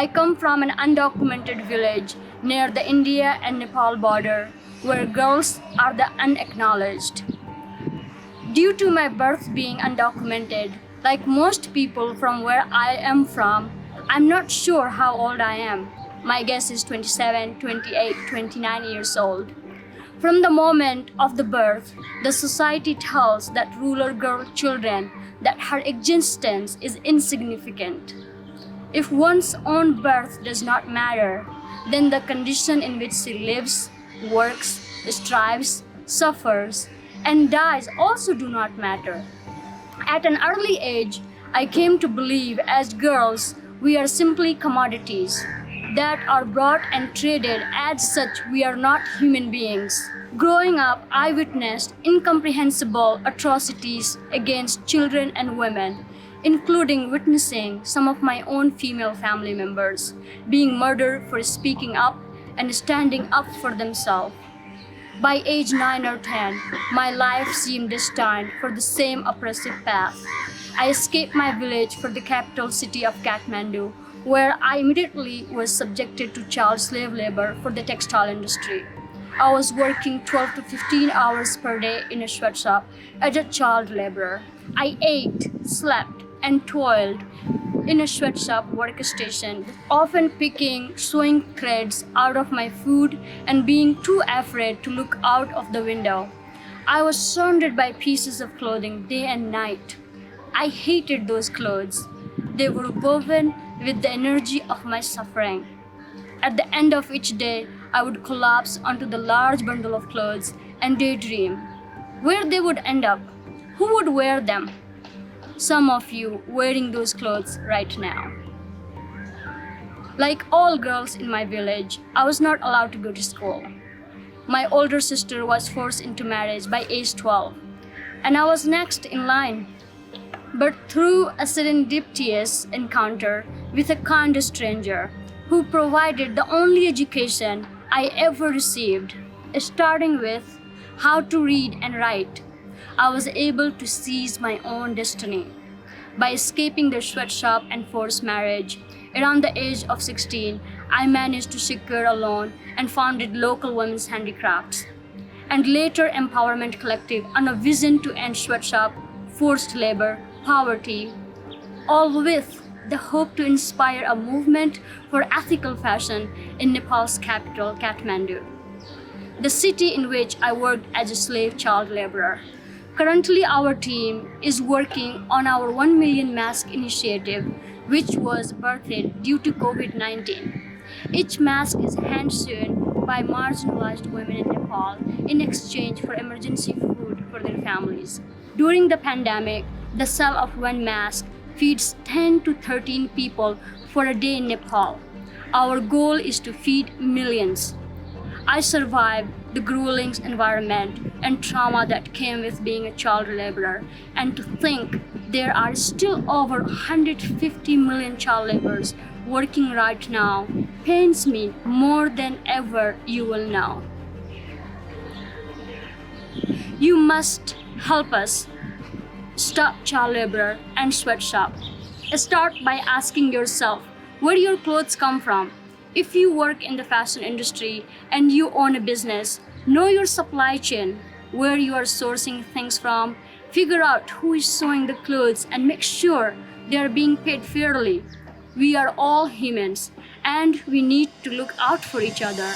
I come from an undocumented village near the India and Nepal border where girls are the unacknowledged. Due to my birth being undocumented, like most people from where I am from, I'm not sure how old I am. My guess is 27, 28, 29 years old. From the moment of the birth, the society tells that rural girl children that her existence is insignificant. If one's own birth does not matter, then the condition in which she lives, works, strives, suffers, and dies also do not matter. At an early age, I came to believe as girls we are simply commodities that are bought and traded. As such, we are not human beings. Growing up, I witnessed incomprehensible atrocities against children and women, including witnessing some of my own female family members being murdered for speaking up and standing up for themselves. By age 9 or 10, my life seemed destined for the same oppressive path. I escaped my village for the capital city of Kathmandu, where I immediately was subjected to child slave labor for the textile industry. I was working 12 to 15 hours per day in a sweatshop as a child laborer. I ate, slept, and toiled in a sweatshop workstation, often picking sewing threads out of my food and being too afraid to look out of the window. I was surrounded by pieces of clothing day and night. I hated those clothes. They were woven with the energy of my suffering. At the end of each day, I would collapse onto the large bundle of clothes and daydream where they would end up, who would wear them. Some of you wearing those clothes right now. Like all girls in my village, I was not allowed to go to school. My older sister was forced into marriage by age 12, and I was next in line. But through a serendipitous encounter with a kind stranger who provided the only education I ever received, starting with how to read and write, I was able to seize my own destiny. By escaping the sweatshop and forced marriage, around the age of 16, I managed to secure a loan and founded local women's handicrafts, and later Empowerment Collective on a vision to end sweatshop, forced labor, poverty, all with the hope to inspire a movement for ethical fashion in Nepal's capital, Kathmandu, the city in which I worked as a slave child laborer. Currently, our team is working on our 1 million mask initiative, which was birthed due to COVID-19. Each mask is hand-sewn by marginalized women in Nepal in exchange for emergency food for their families. During the pandemic, the sale of one mask feeds 10 to 13 people for a day in Nepal. Our goal is to feed millions. I survived the grueling environment and trauma that came with being a child laborer, and to think there are still over 150 million child laborers working right now pains me more than ever you will know. You must help us stop child labor and sweatshop. Start by asking yourself where your clothes come from. If you work in the fashion industry and you own a business, know your supply chain, where you are sourcing things from, figure out who is sewing the clothes and make sure they are being paid fairly. We are all humans and we need to look out for each other.